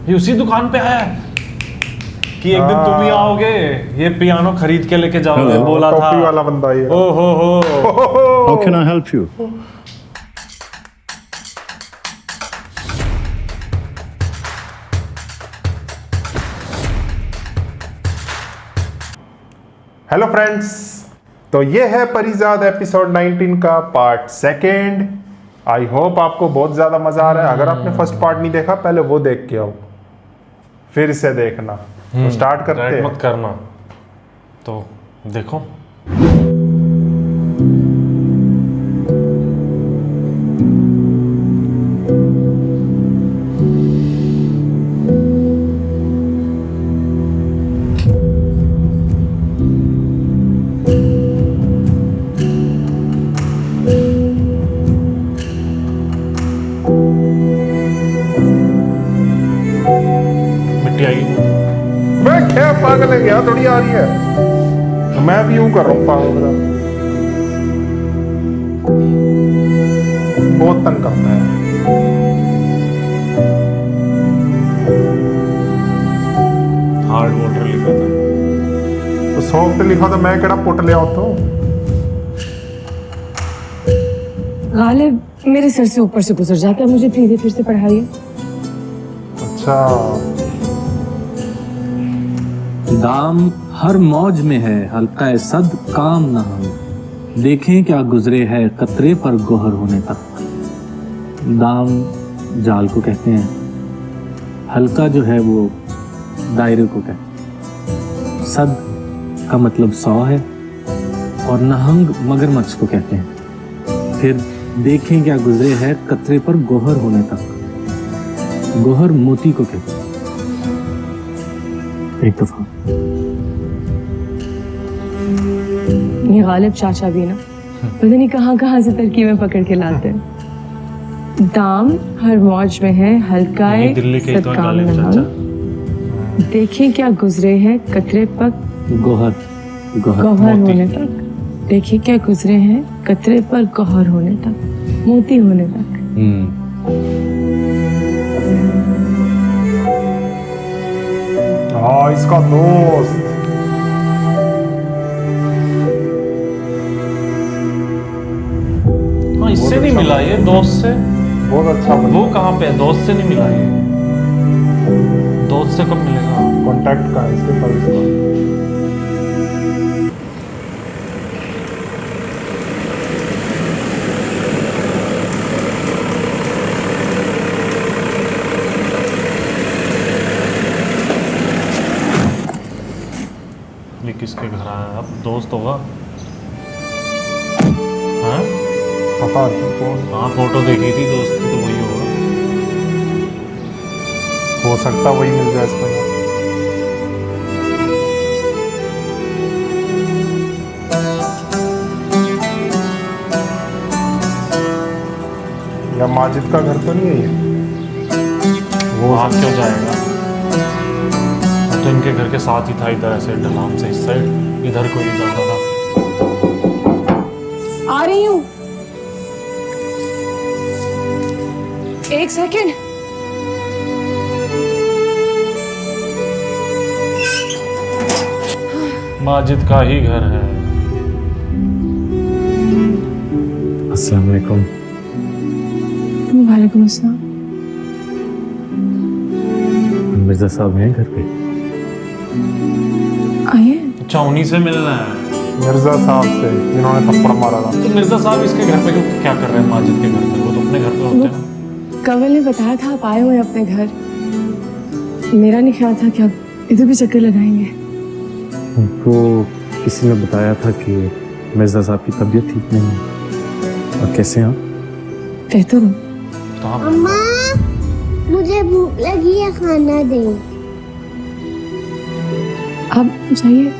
ये उसी दुकान पे आया है कि एक दिन तुम ही आओगे, ये पियानो खरीद के लेके जाओगे, बोला था। टोपी वाला बंदा ये। ओ हो। How can I help you? Hello friends, तो ये है परिजाद एपिसोड 19 का पार्ट सेकेंड। आई होप आपको बहुत ज़्यादा मज़ा आ रहा है। अगर आपने फर्स्ट पार्ट नहीं देखा पहले वो देख के आओ, फिर इसे देखना। तो स्टार्ट करते हैं। मत करना तो देखो। मिट्टी आई। मैं क्या पागल है, यहाँ थोड़ी आ रही है। तो मैं भी यूं कर रहा हूँ पागल की तरह। बहुत तंग करता है। हार्ड वाटर लिखा था तो सॉफ्ट लिखा था, मैं केड़ा पुट लिया तो। गालिब मेरे सर से ऊपर से गुजर जाता है, मुझे प्लीज फिर से पढ़ाइए। अच्छा, दाम हर मौज में है, हल्का सद काम न हम। देखें क्या गुजरे है कतरे पर गोहर होने तक। दाम जाल को कहते हैं, हल्का जो है वो दायरे को कहते हैं। सद का मतलब 100 है और नहंग मगरमच्छ को कहते हैं। फिर देखें क्या गुजरे है कतरे पर गोहर होने तक। गोहर मोती को कहते हैं। एक दफा ये गालिब चाचा भी ना पता नहीं कहाँ से तरकीबें पकड़ के लाते हैं। दाम हर मौज में है, हल्का यही दिल्ली के ही तो काम गालिब चाचा। देखें क्या गुजरे है कतरे पर गोहर गौहर मोती। होने तक। देखिए क्या गुजरे हैं कतरे पर गौहर होने तक, मोती होने तक। हाँ इसका दोस्त। हाँ, इससे नहीं मिला ये, दोस्त से। बहुत अच्छा वो कहाँ पे है? दोस्त से नहीं मिला ये। दोस्त से कब मिलेगा? कॉन्टैक्ट का है इसके पास इसका। ये किसके घर आया? अब दोस्त होगा। हाँ, पता नहीं कौन हाँ फोटो देखी थी दोस्त की, तो वही होगा। हो सकता, वही मिल जाए इसको। या माजिद का घर तो नहीं है ये? वो वहाँ क्यों जाएगा? तो इनके घर के साथ ही था, इधर ऐसे ढलान से इस साइड, इधर कोई नहीं जाता था। आ रही हूँ, एक सेकेंड। माजिद का ही घर है। अस्सलाम वालेकुम। वालेकुम अस्सलाम। मिर्जा साहब हैं घर पे? आइए। अच्छा, उन्हीं से मिलना है। मिर्जा साहब से जिन्होंने थप्पड़ मारा था। तो मिर्जा साहब इसके घर पे क्यों क्या कर रहे हैं? माजिद के घर पे, वो तो अपने घर पे होते हैं। कवल ने बताया था आप आए हुए हैं अपने घर। मेरा नहीं ख्याल था कि आप इधर भी चक्कर लगाएंगे। उनको किसी ने बताया था कि मिर्जा साहब की तबीयत ठीक नहीं है। और कैसे हैं आप? बेहतर हूँ। तो आप अम्मा, मुझे भूख लगी है, खाना दे। आप जाइए।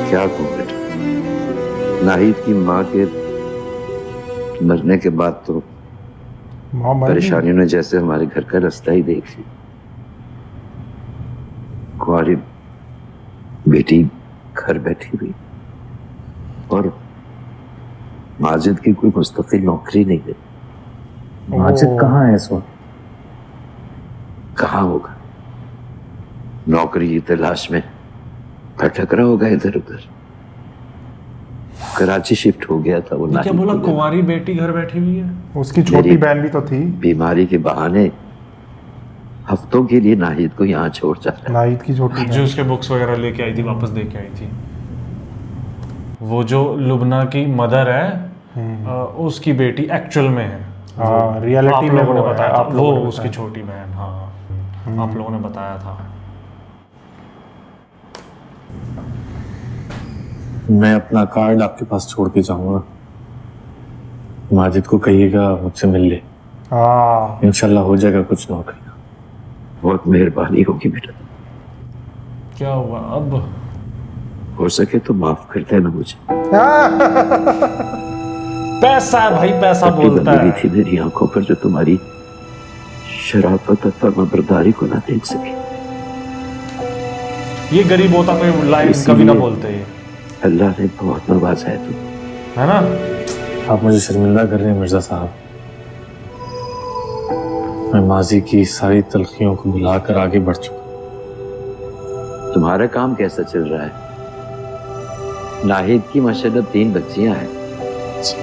क्या कहूँ बेटा, नाहिद की माँ के मरने के बाद तो माँ मर गई। परेशानियों ने जैसे हमारे घर का रास्ता ही देख लिया। कुंवारी बेटी घर बैठी हुई और माजिद की कोई मुस्तकिल नौकरी नहीं है। माजिद कहाँ है इस वक्त? कहाँ होगा, नौकरी की तलाश में भटक रहा होगा इधर उधर। कराची शिफ्ट हो गया था वो। क्या बोला, कुंवारी बेटी घर बैठी हुई है? उसकी छोटी बहन भी तो थी। बीमारी के बहाने हफ्तों के लिए नाहिद को यहाँ छोड़ जाता है। नाहिद की छोटी जो उसके बुक्स वगैरह लेके आई थी, वापस दे के आई थी। वो जो लुबना की मदर है, उसकी बेटी एक्चुअल में है। हाँ, रियलिटी में लोगों ने वो है, बताया था, आप वो लोगों ने उसकी बताया। छोटी बहन। हाँ, आप लोगों ने बताया था। मैं अपना कार्ड आपके पास छोड़ के जाऊंगा। माजिद को कहिएगा मुझसे मिल ले। हाँ, इंशाल्लाह हो जाएगा कुछ नौकरी। बहुत मेहरबानी होगी बेटा। क्या हुआ अब? हो सके तो माफ कर देना मुझे। पैसा है भाई, पैसा पट्टी बोलता बंधी है। थी मेरी आंखों पर जो तुम्हारी शराफत और फर्माबरदारी को ना देख सके। ये गरीब होता तो ये लाइन कभी ना बोलते ये, अल्लाह ने बहुत नवाजा है तुम, है ना? आप मुझे शर्मिंदा कर रहे हैं मिर्जा साहब। मैं माजी की सारी तलखियों को भुलाकर आगे बढ़ चुका। तुम्हारा काम कैसा चल रहा है? नाहिद की माशाल्लाह 3 बच्चियां हैं।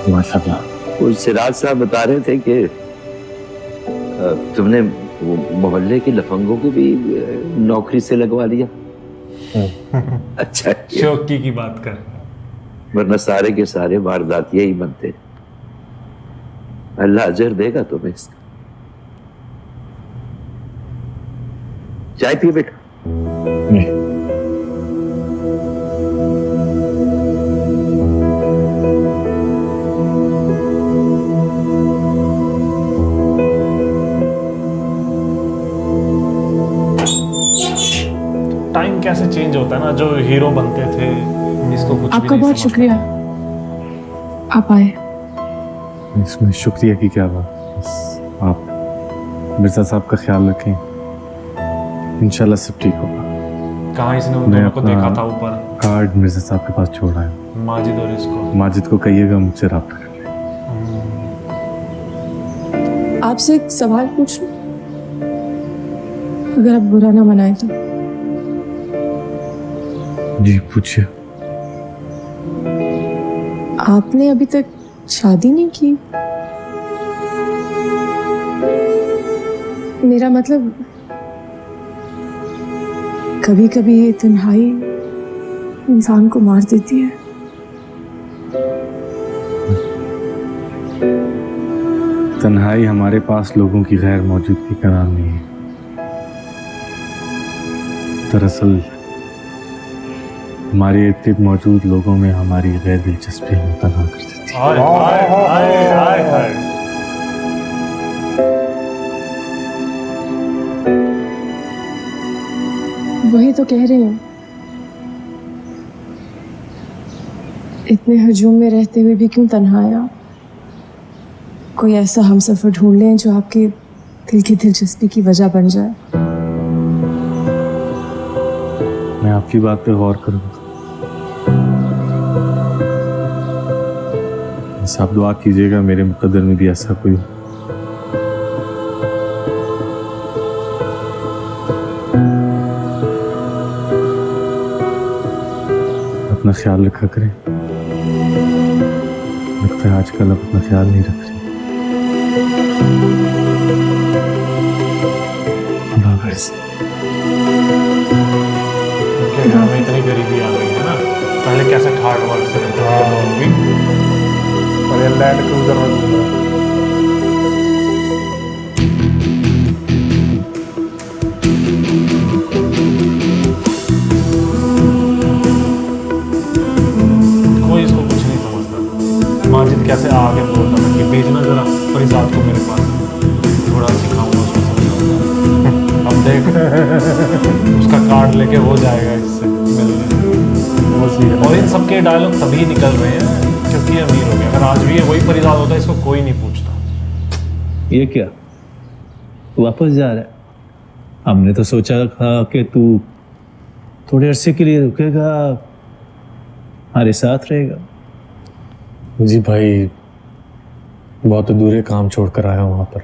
माशाल्लाह। वो सिराज साहब बता रहे थे कि तुमने वो मोहल्ले के लफंगों को भी नौकरी से लगवा लिया। अच्छा किया। शौकी की बात कर। वरना सारे के सारे वारदातिये ही बनते। अल्लाह अजर देगा तुम्हें इसका। चाय पिए बेटा। नहीं, टाइम कैसे चेंज होता है ना, जो हीरो बनते थे इसको कुछ भी आपका नहीं बहुत समझ शुक्रिया, आप आए। इसमें शुक्रिया की क्या बात। बस आप मिर्जा साहब का ख्याल रखें, इंशाल्लाह सब ठीक होगा। कहाँ इसने उन मैं दोनों को अपना- देखा था ऊपर, कार्ड मिर्जा साहब के पास छोड़ा है। माजिद और इसको। माजिद को कहिएगा मुझसे रब्ता कर ले। आपसे एक सवाल पूछ लूं, अगर आप बुरा ना मनाए तो। जी पूछिए। आपने अभी तक शादी नहीं की? मेरा मतलब, कभी कभी ये तन्हाई इंसान को मार देती है। तन्हाई हमारे पास लोगों की गैर मौजूदगी का नाम नहीं है। दरअसल हमारे इर्द मौजूद लोगों में हमारी गैर दिलचस्पी हम तन्हा कर देती है। हाय हाय हाय हाय हाय। वही तो कह रही हूँ, इतने हजूम में रहते हुए भी क्यों तन्हा हैं आप? कोई ऐसा हमसफर ढूंढ लें जो आपके दिल की दिलचस्पी की वजह बन जाए। मैं आपकी बात पे गौर करूंगा। बस आप दुआ कीजिएगा मेरे मुकद्दर में भी ऐसा कोई हो। अपना ख्याल रखा करें। लगता है आजकल आप अपना ख्याल नहीं रख रहे। खुदा हाफिज़। उनके घर में इतनी गरीबी आ गई है ना, पहले कैसे ठाट बाट से रहते थे लोग भी। और ये लैंड क्रूजर में घूम रहा है। कोई इसको कुछ नहीं समझता। माजिद कैसे आगे बोलता था कि भेजना जरा फरीजाद को मेरे पास, थोड़ा सिखाऊंगा उसको समझाऊंगा। अब देख उसका कार्ड लेके वो जाएगा इससे मिलने। वो सीन और इन सबके डायलॉग तभी निकल रहे हैं क्योंकि अमीर हो गया। अगर आज भी ये वही फरीजाद होता है, इसको कोई नहीं पूछता। ये क्या, तू वापस जा रहा है? हमने तो सोचा था कि तू थोड़े अरसे के लिए रुकेगा, हमारे साथ रहेगा। जी भाई, बहुत अधूरे काम छोड़कर आया हूँ वहाँ पर।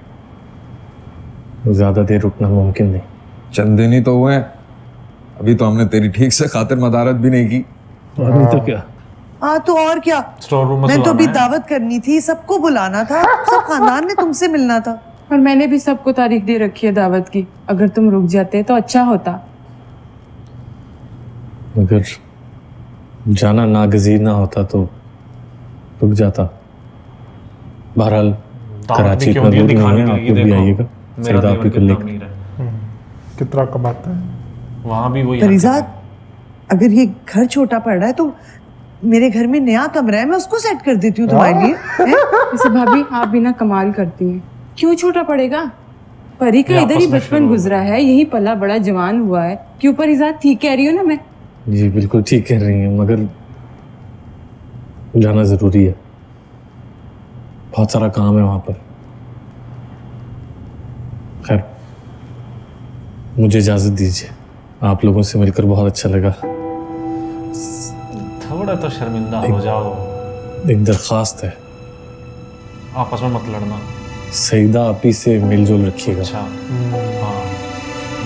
ज़्यादा देर रुकना मुमकिन नहीं। चंद दिन ही तो हुए हैं, अभी तो हमने तेरी ठीक से खातिर मदारत भी नहीं की। अभी तो क्या? हाँ तो और क्या, स्टोर रूम में मैं तो सुलाना अभी है। दावत करनी थी, सबको बुलाना था, सब खानदान ने तुमसे मिलना था। और मैंने भी सबको तारीख दे रखी है दावत की। अगर तुम रुक जाते तो अच्छा होता। अगर जाना नागजीर ना होता तो रुक जाता। बहरहाल कराची भी क्यों इतना दिया दूर नहीं दिखाने है, के आप लिए, लोग भी देखो, आइएगा। मेरा सईदा देवर आपकी को कितना लेकर। अमीर है। कितना कमाता है? वहाँ भी वही फरीजाद, अगर ये घर छोटा पड़ रहा है तो मेरे घर में नया कमरा है, मैं उसको सेट कर देती हूँ तुम्हारे लिए। हैं? वैसे भाभी आप भी ना कमाल करती हैं। क्यों छोटा पड़ेगा? परी का ये इधर आपस ही में बचपन शुरू गुजरा है, यही पला बड़ा जवान हुआ है। क्यों परिजात, ठीक कह रही हो ना मैं? जी बिल्कुल ठीक कह रही हैं, मगर जाना ज़रूरी है। बहुत सारा काम है वहाँ पर। खैर, मुझे इजाज़त दीजिए। आप लोगों से मिलकर बहुत अच्छा लगा। थोड़ा तो शर्मिंदा हो जाओ। एक दरख्वास्त है, आपस में मत लड़ना। सईदा आपी से मिलजुल रखिएगा। अच्छा हाँ,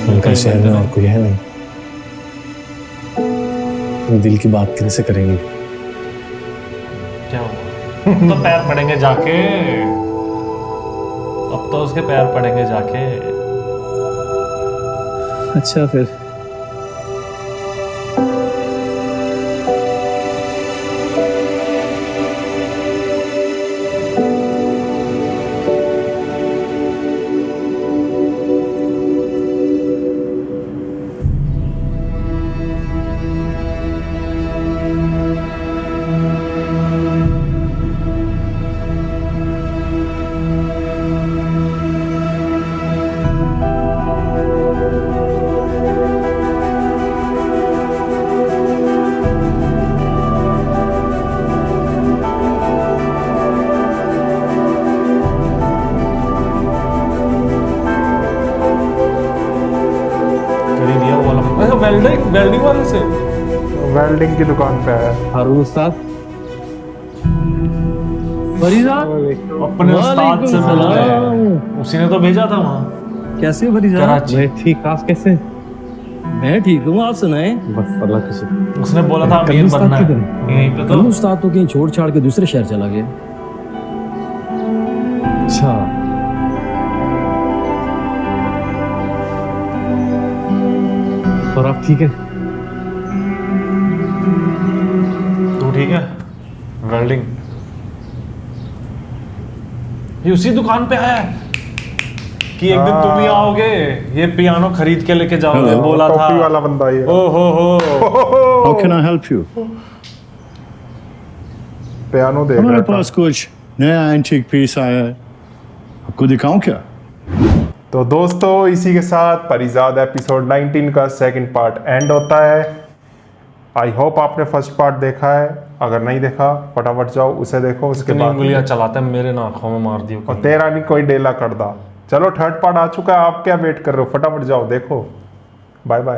उनका शहर में और कोई है नहीं। वो दिल की बात किनसे करेंगे? क्या हुआ? तो पैर पड़ेंगे जाके, अब तो उसके पैर पड़ेंगे जाके। अच्छा फिर खरीद दिया वो वाला। वेल्डिंग वेल्डिंग वाले से। वेल्डिंग की दुकान पे है। हारून उस्ताद, फरीजाद, अपने उस्ताद से मिल रहे हैं। उसी ने तो भेजा था वहाँ कैसे हो फरीजाद? कराची। मैं ठीक, आप कैसे? मैं ठीक हूँ, आप सुनाएं। बस अल्लाह के शुक्र। उसने बोला था अमीर कल उस्ताद बनना है। किधर? यहीं पे कल तो उस्ताद तो कहीं छोड़ छाड़ के दूसरे शहर चला गया। अच्छा, और आप ठीक है? तू ठीक है? वेल्डिंग ये उसी दुकान पे आया है कि एक दिन तुम ही आओगे, ये पियानो खरीद के लेके जाओगे, बोला था। टोपी वाला बंदा ये। ओ हो How can I help you? Piano देख हमारे रहा था। पास कुछ नया एंटीक पीस आया है, आपको दिखाऊं क्या? तो दोस्तों, इसी के साथ परिजाद एपिसोड 19 का सेकंड पार्ट एंड होता है। आई होप आपने फर्स्ट पार्ट देखा है। अगर नहीं देखा, फटाफट जाओ उसे देखो। उसके कितनी बाद उंगलियां चलाते हैं, मेरे नाखों में मार दियो। और तेरा नहीं कोई डेला कर दा। चलो थर्ड पार्ट आ चुका है, आप क्या वेट कर रहे हो? फटाफट जाओ देखो। Bye bye.